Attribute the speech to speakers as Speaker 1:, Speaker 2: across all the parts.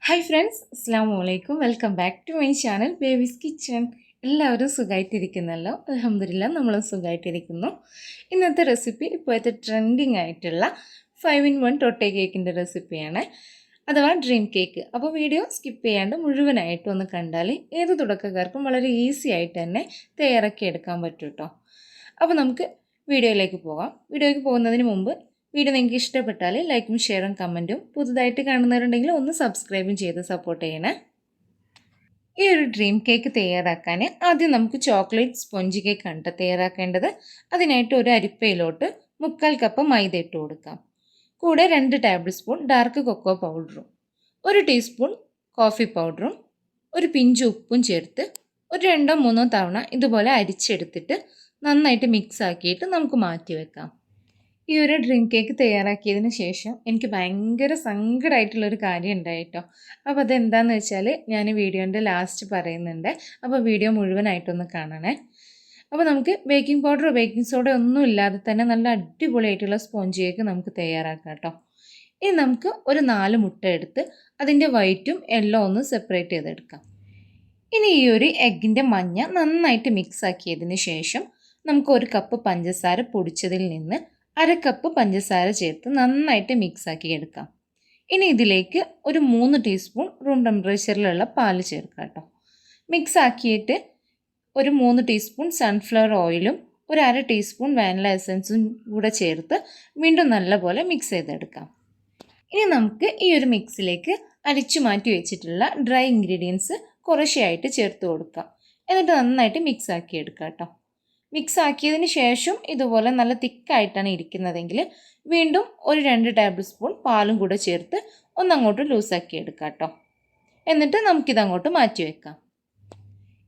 Speaker 1: Hi friends, അസ്സാം വലൈക്കും. Welcome back to my channel Babys'kitchen. എല്ലാവരും സുഖമായിട്ടിരിക്കുന്നല്ലോ? അൽഹംദുലില്ലാ, നമ്മളും സുഖമായിട്ടിരിക്കുന്നു. ഇന്നത്തെ റെസിപ്പി ഇപ്പോഴത്തെ ട്രെൻഡിങ് ആയിട്ടുള്ള 5 in 1 ടൊട്ടെ കേക്കിൻ്റെ റെസിപ്പിയാണ്, അഥവാ ഡ്രീം കേക്ക്. അപ്പോൾ വീഡിയോ സ്കിപ്പ് ചെയ്യാണ്ട് മുഴുവനായിട്ടും ഒന്ന് കണ്ടാൽ ഏത് തുടക്കക്കാർക്കും വളരെ ഈസി ആയിട്ട് തന്നെ തയ്യാറാക്കി എടുക്കാൻ പറ്റും കേട്ടോ. അപ്പോൾ നമുക്ക് വീഡിയോയിലേക്ക് പോകാം. വീഡിയോയ്ക്ക് പോകുന്നതിന് മുമ്പ് വീഡിയോ നിങ്ങൾക്ക് ഇഷ്ടപ്പെട്ടാൽ ലൈക്കും ഷെയറും കമൻറ്റും, പുതുതായിട്ട് കാണുന്നവരുണ്ടെങ്കിൽ ഒന്ന് സബ്സ്ക്രൈബും ചെയ്ത് സപ്പോർട്ട് ചെയ്യണേ. ഈ ഒരു ഡ്രീം കേക്ക് തയ്യാറാക്കാൻ ആദ്യം നമുക്ക് ചോക്ലേറ്റ് സ്പോഞ്ച് കേക്കാണ് കേട്ടോ തയ്യാറാക്കേണ്ടത്. അതിനായിട്ട് ഒരു അരിപ്പയിലോട്ട് 3/4 കപ്പ് മൈദ ഇട്ട് കൊടുക്കാം. കൂടെ 2 ടേബിൾ സ്പൂൺ ഡാർക്ക് കൊക്കോ പൗഡറും, 1 ടീസ്പൂൺ കോഫി പൗഡറും, ഒരു പിഞ്ച് ഉപ്പും ചേർത്ത് ഒരു 2-3 തവണ ഇതുപോലെ അരിച്ചെടുത്തിട്ട് നന്നായിട്ട് മിക്സ് ആക്കിയിട്ട് നമുക്ക് മാറ്റി വെക്കാം. ഈ ഒരു ഡ്രീം കേക്ക് തയ്യാറാക്കിയതിന് ശേഷം എനിക്ക് ഭയങ്കര സങ്കടമായിട്ടുള്ളൊരു കാര്യം ഉണ്ടായിട്ടോ. അപ്പോൾ അതെന്താണെന്ന് വെച്ചാൽ ഞാൻ വീഡിയോൻ്റെ ലാസ്റ്റ് പറയുന്നുണ്ട്. അപ്പോൾ വീഡിയോ മുഴുവനായിട്ടൊന്ന് കാണണേ. അപ്പോൾ നമുക്ക് ബേക്കിംഗ് പൗഡറോ ബേക്കിംഗ് സോഡയോ ഒന്നും ഇല്ലാതെ തന്നെ നല്ല അടിപൊളിയായിട്ടുള്ള സ്പോഞ്ച് കേക്ക് നമുക്ക് തയ്യാറാക്കാം കേട്ടോ. ഇനി നമുക്ക് ഒരു 4 മുട്ട എടുത്ത് അതിൻ്റെ വൈറ്റും യെല്ലോ ഒന്ന് സെപ്പറേറ്റ് ചെയ്തെടുക്കാം. ഇനി ഈ ഒരു എഗ്ഗിൻ്റെ മഞ്ഞ നന്നായിട്ട് മിക്സ് ആക്കിയതിന് ശേഷം നമുക്ക് 1 കപ്പ് പഞ്ചസാര പൊടിച്ചതിൽ നിന്ന് 1/2 കപ്പ് പഞ്ചസാര ചേർത്ത് നന്നായിട്ട് മിക്സ് ആക്കി എടുക്കാം. ഇനി ഇതിലേക്ക് ഒരു 3 ടീസ്പൂൺ റൂം ടെമ്പറേച്ചറിലുള്ള പാല് ചേർക്കാം കേട്ടോ. മിക്സ് ആക്കിയിട്ട് ഒരു 3 ടീസ്പൂൺ സൺഫ്ലവർ ഓയിലും ഒരു 1/2 ടീസ്പൂൺ വാനില എസൻസും കൂടെ ചേർത്ത് വീണ്ടും നല്ലപോലെ മിക്സ് ചെയ്തെടുക്കാം. ഇനി നമുക്ക് ഈ ഒരു മിക്സിലേക്ക് അരിച്ചു മാറ്റി വെച്ചിട്ടുള്ള ഡ്രൈ ഇൻഗ്രീഡിയൻസ് കുറേശ്ശെയായിട്ട് ചേർത്ത് കൊടുക്കാം. എന്നിട്ട് നന്നായിട്ട് മിക്സ് ആക്കി എടുക്കാം കേട്ടോ. മിക്സ് ആക്കിയതിന് ശേഷം ഇതുപോലെ നല്ല തിക്കായിട്ടാണ് ഇരിക്കുന്നതെങ്കിൽ വീണ്ടും ഒരു 2 ടേബിൾ സ്പൂൺ പാലും കൂടെ ചേർത്ത് ഒന്നങ്ങോട്ട് ലൂസാക്കി എടുക്കാം കേട്ടോ. എന്നിട്ട് നമുക്കിതങ്ങോട്ട് മാറ്റി വെക്കാം.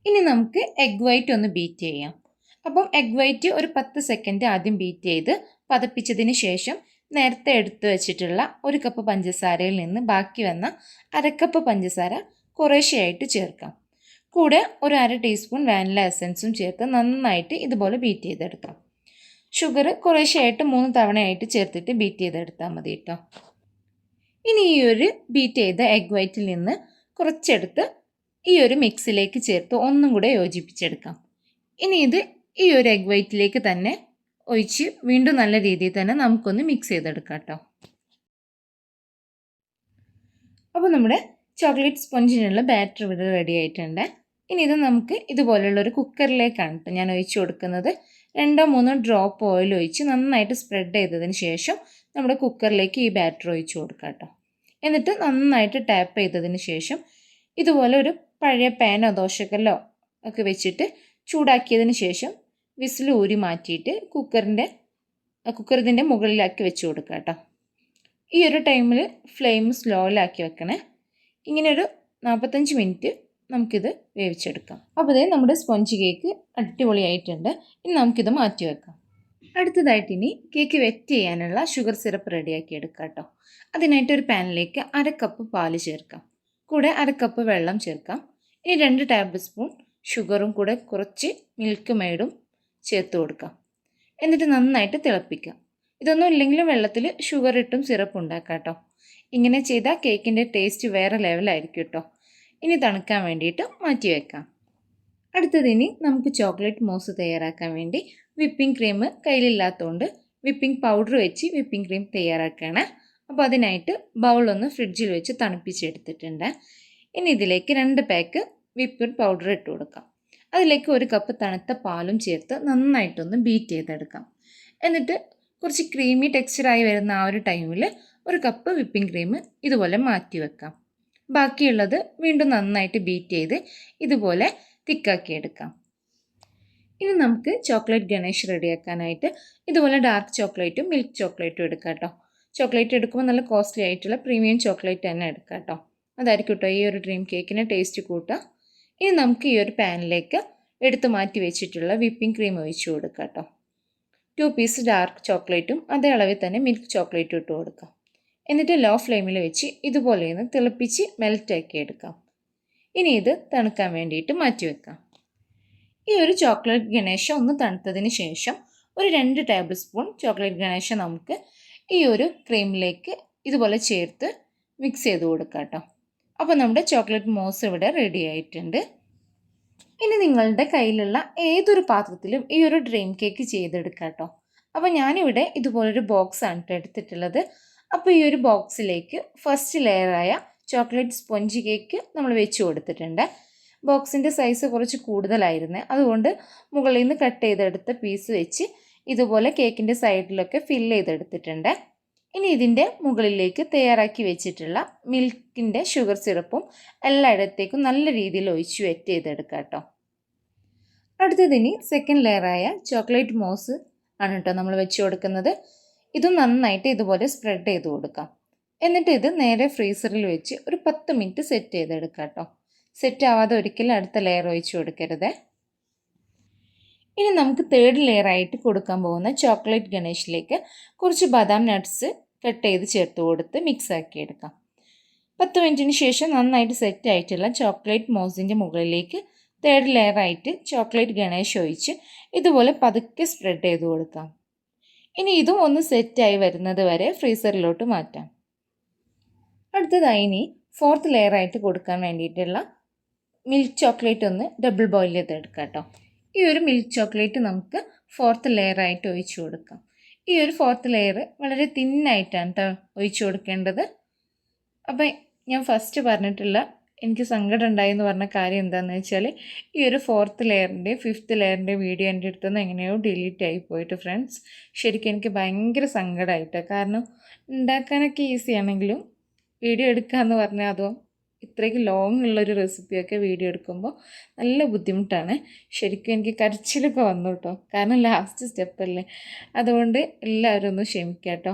Speaker 1: ഇനി നമുക്ക് എഗ് വൈറ്റ് ഒന്ന് ബീറ്റ് ചെയ്യാം. അപ്പം എഗ് വൈറ്റ് ഒരു 10 സെക്കൻഡ് ആദ്യം ബീറ്റ് ചെയ്ത് പതപ്പിച്ചതിന് ശേഷം നേരത്തെ എടുത്തു വെച്ചിട്ടുള്ള 1 കപ്പ് പഞ്ചസാരയിൽ നിന്ന് ബാക്കി വന്ന 1/2 കപ്പ് പഞ്ചസാര കുറേശ്ശെയായിട്ട് ചേർക്കാം. കൂടെ ഒരു 1/2 ടീസ്പൂൺ വാനില എസൻസും ചേർത്ത് നന്നായിട്ട് ഇതുപോലെ ബീറ്റ് ചെയ്തെടുക്കാം. ഷുഗർ കുറേശ്ശെയായിട്ട് 3 തവണയായിട്ട് ചേർത്തിട്ട് ബീറ്റ് ചെയ്തെടുത്താൽ മതി കേട്ടോ. ഇനി ഈ ഒരു ബീറ്റ് ചെയ്ത എഗ് വൈറ്റിൽ നിന്ന് കുറച്ചെടുത്ത് ഈ ഒരു മിക്സിലേക്ക് ചേർത്ത് ഒന്നും കൂടെ യോജിപ്പിച്ചെടുക്കാം. ഇനി ഇത് ഈ ഒരു എഗ് വൈറ്റിലേക്ക് തന്നെ ഒഴിച്ച് വീണ്ടും നല്ല രീതിയിൽ തന്നെ നമുക്കൊന്ന് മിക്സ് ചെയ്തെടുക്കാം കേട്ടോ. അപ്പോൾ നമ്മുടെ ചോക്ലേറ്റ് സ്പോഞ്ചിനുള്ള ബാറ്റർ ഇവിടെ റെഡി ആയിട്ടുണ്ട്. ഇനി ഇത് നമുക്ക് ഇതുപോലെയുള്ളൊരു കുക്കറിലേക്കാണ് കേട്ടോ ഞാൻ ഒഴിച്ചു കൊടുക്കുന്നത്. 2-3 ഡ്രോപ്പ് ഓയിൽ ഒഴിച്ച് നന്നായിട്ട് സ്പ്രെഡ് ചെയ്തതിന് ശേഷം നമ്മുടെ കുക്കറിലേക്ക് ഈ ബാറ്റർ ഒഴിച്ചു കൊടുക്കാം കേട്ടോ. എന്നിട്ട് നന്നായിട്ട് ടാപ്പ് ചെയ്തതിന് ശേഷം ഇതുപോലെ ഒരു പഴയ പാനോ ദോശക്കല്ലോ ഒക്കെ വെച്ചിട്ട് ചൂടാക്കിയതിന് ശേഷം വിസിൽ ഊരി മാറ്റിയിട്ട് കുക്കർ ഇതിൻ്റെ മുകളിലാക്കി വെച്ച് കൊടുക്കാം കേട്ടോ. ഈ ഒരു ടൈമിൽ ഫ്ലെയിം സ്ലോയിലാക്കി വെക്കണേ. ഇങ്ങനെ ഒരു 45 മിനിറ്റ് നമുക്കിത് വേവിച്ചെടുക്കാം. അപ്പോൾ ഇതേ നമ്മുടെ സ്പോഞ്ച് കേക്ക് അടിപൊളിയായിട്ടുണ്ട്. ഇനി നമുക്കിത് മാറ്റി വെക്കാം. അടുത്തതായിട്ട് ഇനി കേക്ക് വെറ്റ് ചെയ്യാനുള്ള ഷുഗർ സിറപ്പ് റെഡിയാക്കി എടുക്കാം കേട്ടോ. അതിനായിട്ട് ഒരു പാനിലേക്ക് 1/2 കപ്പ് പാല് ചേർക്കാം. കൂടെ 1/2 കപ്പ് വെള്ളം ചേർക്കാം. ഇനി 2 ടേബിൾ സ്പൂൺ ഷുഗറും കൂടെ കുറച്ച് മിൽക്ക് മെയ്ഡും ചേർത്ത് കൊടുക്കാം. എന്നിട്ട് നന്നായിട്ട് തിളപ്പിക്കാം. ഇതൊന്നും ഇല്ലെങ്കിലും വെള്ളത്തിൽ ഷുഗർ ഇട്ടും സിറപ്പ് ഉണ്ടാക്കാം കേട്ടോ. ഇങ്ങനെ ചെയ്താൽ കേക്കിൻ്റെ ടേസ്റ്റ് വേറെ ലെവലായിരിക്കും കേട്ടോ. ഇനി തണുക്കാൻ വേണ്ടിയിട്ട് മാറ്റി വെക്കാം. അടുത്തതിനി നമുക്ക് ചോക്ലേറ്റ് മൂസ് തയ്യാറാക്കാൻ വേണ്ടി വിപ്പിംഗ് ക്രീം കയ്യിലില്ലാത്തതുകൊണ്ട് വിപ്പിംഗ് പൗഡർ വെച്ച് വിപ്പിംഗ് ക്രീം തയ്യാറാക്കുകയാണ്. അപ്പോൾ അതിനായിട്ട് ബൗളൊന്ന് ഫ്രിഡ്ജിൽ വെച്ച് തണുപ്പിച്ചെടുത്തിട്ടുണ്ട്. ഇനി ഇതിലേക്ക് 2 പാക്ക് വിപ്പിംഗ് പൗഡർ ഇട്ട് കൊടുക്കാം. അതിലേക്ക് 1 കപ്പ് തണുത്ത പാലും ചേർത്ത് നന്നായിട്ടൊന്ന് ബീറ്റ് ചെയ്തെടുക്കാം. എന്നിട്ട് കുറച്ച് ക്രീമി ടെക്സ്ചറായി വരുന്ന ആ ഒരു ടൈമിൽ 1 കപ്പ് വിപ്പിംഗ് ക്രീം ഇതുപോലെ മാറ്റി വെക്കാം. ബാക്കിയുള്ളത് വീണ്ടും നന്നായിട്ട് ബീറ്റ് ചെയ്ത് ഇതുപോലെ തിക്കാക്കി എടുക്കാം. ഇനി നമുക്ക് ചോക്ലേറ്റ് ഗണേഷ് റെഡിയാക്കാനായിട്ട് ഇതുപോലെ ഡാർക്ക് ചോക്ലേറ്റും മിൽക്ക് ചോക്ലേറ്റും എടുക്കാം കേട്ടോ. ചോക്ലേറ്റ് എടുക്കുമ്പോൾ നല്ല കോസ്റ്റ്ലി ആയിട്ടുള്ള പ്രീമിയം ചോക്ലേറ്റ് തന്നെ എടുക്കാം കേട്ടോ. അതായിരിക്കും കേട്ടോ ഈ ഒരു ഡ്രീം കേക്കിന് ടേസ്റ്റ് കൂട്ടുക. ഇനി നമുക്ക് ഈ ഒരു പാനിലേക്ക് എടുത്ത് മാറ്റി വെച്ചിട്ടുള്ള വിപ്പിംഗ് ക്രീം ഒഴിച്ചു കൊടുക്കാം കേട്ടോ. 2 പീസ് ഡാർക്ക് ചോക്ലേറ്റും അതേ അളവിൽ തന്നെ മിൽക്ക് ചോക്ലേറ്റും ഇട്ട് കൊടുക്കാം. എന്നിട്ട് ലോ ഫ്ലെയിമിൽ വെച്ച് ഇതുപോലെ ഒന്ന് തിളപ്പിച്ച് മെൽറ്റാക്കി എടുക്കാം. ഇനി ഇത് തണുക്കാൻ വേണ്ടിയിട്ട് മാറ്റി വെക്കാം. ഈ ഒരു ചോക്ലേറ്റ് ഗണേഷ ഒന്ന് തണുത്തതിന് ശേഷം ഒരു 2 ടേബിൾ സ്പൂൺ ചോക്ലേറ്റ് ഗണേഷ നമുക്ക് ഈ ഒരു ക്രീമിലേക്ക് ഇതുപോലെ ചേർത്ത് മിക്സ് ചെയ്ത് കൊടുക്കാം കേട്ടോ. അപ്പോൾ നമ്മുടെ ചോക്ലേറ്റ് മോസ് ഇവിടെ റെഡി ആയിട്ടുണ്ട്. ഇനി നിങ്ങളുടെ കയ്യിലുള്ള ഏതൊരു പാത്രത്തിലും ഈ ഒരു ഡ്രീം കേക്ക് ചെയ്തെടുക്കാം കേട്ടോ. അപ്പോൾ ഞാനിവിടെ ഇതുപോലൊരു ബോക്സാണ് എടുത്തിട്ടുള്ളത്. അപ്പോൾ ഈ ഒരു ബോക്സിലേക്ക് ഫസ്റ്റ് ലെയറായ ചോക്ലേറ്റ് സ്പോഞ്ച് കേക്ക് നമ്മൾ വെച്ച് കൊടുത്തിട്ടുണ്ട്. ബോക്സിൻ്റെ സൈസ് കുറച്ച് കൂടുതലായിരുന്നു, അതുകൊണ്ട് മുകളിൽ നിന്ന് കട്ട് ചെയ്തെടുത്ത പീസ് വെച്ച് ഇതുപോലെ കേക്കിൻ്റെ സൈഡിലൊക്കെ ഫില്ല് ചെയ്തെടുത്തിട്ടുണ്ട്. ഇനി ഇതിൻ്റെ മുകളിലേക്ക് തയ്യാറാക്കി വെച്ചിട്ടുള്ള മിൽക്കിൻ്റെ ഷുഗർ സിറപ്പും എല്ലായിടത്തേക്കും നല്ല രീതിയിൽ ഒഴിച്ച് വെറ്റ് ചെയ്തെടുക്കാം കേട്ടോ. അടുത്തതിനി സെക്കൻഡ് ലെയറായ ചോക്ലേറ്റ് മോസ് ആണ് കേട്ടോ നമ്മൾ വെച്ച് കൊടുക്കുന്നത്. ഇതും നന്നായിട്ട് ഇതുപോലെ സ്പ്രെഡ് ചെയ്ത് കൊടുക്കാം. എന്നിട്ട് ഇത് നേരെ ഫ്രീസറിൽ വെച്ച് ഒരു 10 മിനിറ്റ് സെറ്റ് ചെയ്തെടുക്കാം കേട്ടോ. സെറ്റ് ആവാതെ ഒരിക്കലും അടുത്ത ലെയർ ഒഴിച്ച് കൊടുക്കരുത്. ഇനി നമുക്ക് തേർഡ് ലെയറായിട്ട് കൊടുക്കാൻ പോകുന്ന ചോക്ലേറ്റ് ഗണേഷിലേക്ക് കുറച്ച് ബദാം നട്ട്സ് കട്ട് ചെയ്ത് ചേർത്ത് കൊടുത്ത് മിക്സ് ആക്കി എടുക്കാം. 10 മിനിറ്റിന് ശേഷം നന്നായിട്ട് സെറ്റ് ആയിട്ടുള്ള ചോക്ലേറ്റ് മോസിൻ്റെ മുകളിലേക്ക് തേർഡ് ലെയറായിട്ട് ചോക്ലേറ്റ് ഗണേഷ് ഒഴിച്ച് ഇതുപോലെ പതുക്കെ സ്പ്രെഡ് ചെയ്ത് കൊടുക്കാം. ഇനി ഇതും ഒന്ന് സെറ്റായി വരുന്നത് വരെ ഫ്രീസറിലോട്ട് മാറ്റാം. അടുത്തതായി ഇനി ഫോർത്ത് ലെയറായിട്ട് കൊടുക്കാൻ വേണ്ടിയിട്ടുള്ള മിൽക്ക് ചോക്ലേറ്റ് ഒന്ന് ഡബിൾ ബോയിൽ ചെയ്തെടുക്കാം കേട്ടോ. ഈ ഒരു മിൽക്ക് ചോക്ലേറ്റ് നമുക്ക് ഫോർത്ത് ലെയറായിട്ട് ഒഴിച്ചു കൊടുക്കാം. ഈ ഒരു ഫോർത്ത് ലെയർ വളരെ തിന്നായിട്ടാണ് കേട്ടോ ഒഴിച്ചു കൊടുക്കേണ്ടത്. അപ്പം ഞാൻ ഫസ്റ്റ് പറഞ്ഞിട്ടുള്ള എനിക്ക് സങ്കടം ഉണ്ടായെന്ന് പറഞ്ഞ കാര്യം എന്താണെന്ന് വെച്ചാൽ ഈ ഒരു ഫോർത്ത് ലെയറിൻ്റെ ഫിഫ്ത്ത് ലെയറിൻ്റെ വീഡിയോ എൻ്റെ അടുത്തുനിന്ന് എങ്ങനെയോ ഡിലീറ്റ് ആയി പോയിട്ട് ഫ്രണ്ട്സ്. ശരിക്കും എനിക്ക് ഭയങ്കര സങ്കടമായിട്ടാണ്. കാരണം ഉണ്ടാക്കാനൊക്കെ ഈസി ആണെങ്കിലും വീഡിയോ എടുക്കാമെന്ന് പറഞ്ഞാൽ അതോ ഇത്രയ്ക്ക് ലോങ് ഉള്ളൊരു റെസിപ്പിയൊക്കെ വീഡിയോ എടുക്കുമ്പോൾ നല്ല ബുദ്ധിമുട്ടാണ്. ശരിക്കും എനിക്ക് കരച്ചിലൊക്കെ വന്നു കേട്ടോ. കാരണം ലാസ്റ്റ് സ്റ്റെപ്പല്ലേ, അതുകൊണ്ട് എല്ലാവരും ഒന്ന് ക്ഷമിക്കാം കേട്ടോ.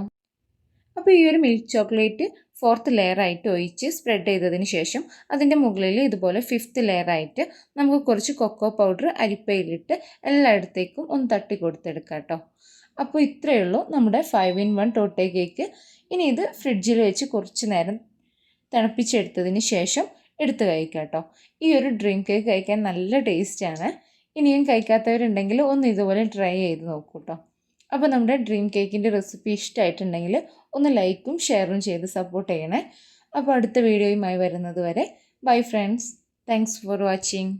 Speaker 1: അപ്പോൾ ഈ ഒരു മിൽക്ക് ചോക്ലേറ്റ് ഫോർത്ത് ലെയറായിട്ട് ഒഴിച്ച് സ്പ്രെഡ് ചെയ്തതിന് ശേഷം അതിൻ്റെ മുകളിൽ ഇതുപോലെ ഫിഫ്ത്ത് ലെയറായിട്ട് നമുക്ക് കുറച്ച് കൊക്കോ പൗഡർ അരിപ്പയിലിട്ട് എല്ലായിടത്തേക്കും ഒന്ന് തട്ടി കൊടുത്തെടുക്കാം കേട്ടോ. അപ്പോൾ ഇത്രയേ ഉള്ളൂ നമ്മുടെ 5 in 1 ടോട്ടെ കേക്ക്. ഇനി ഇത് ഫ്രിഡ്ജിൽ വെച്ച് കുറച്ച് നേരം തണുപ്പിച്ചെടുത്തതിന് ശേഷം എടുത്ത് കഴിക്കാം കേട്ടോ. ഈ ഒരു ഡ്രീം കേക്ക് കഴിക്കാൻ നല്ല ടേസ്റ്റാണ്. ഇനിയും കഴിക്കാത്തവരുണ്ടെങ്കിൽ ഒന്ന് ഇതുപോലെ ട്രൈ ചെയ്ത് നോക്കൂ കേട്ടോ. അപ്പോൾ നമ്മുടെ ഡ്രീം കേക്കിൻ്റെ റെസിപ്പി ഇഷ്ടമായിട്ടുണ്ടെങ്കിൽ ഒന്ന് ലൈക്കും ഷെയറും ചെയ്ത് സപ്പോർട്ട് ചെയ്യണേ. അപ്പോൾ അടുത്ത വീഡിയോയുമായി വരുന്നത് വരെ bye friends. Thanks for watching.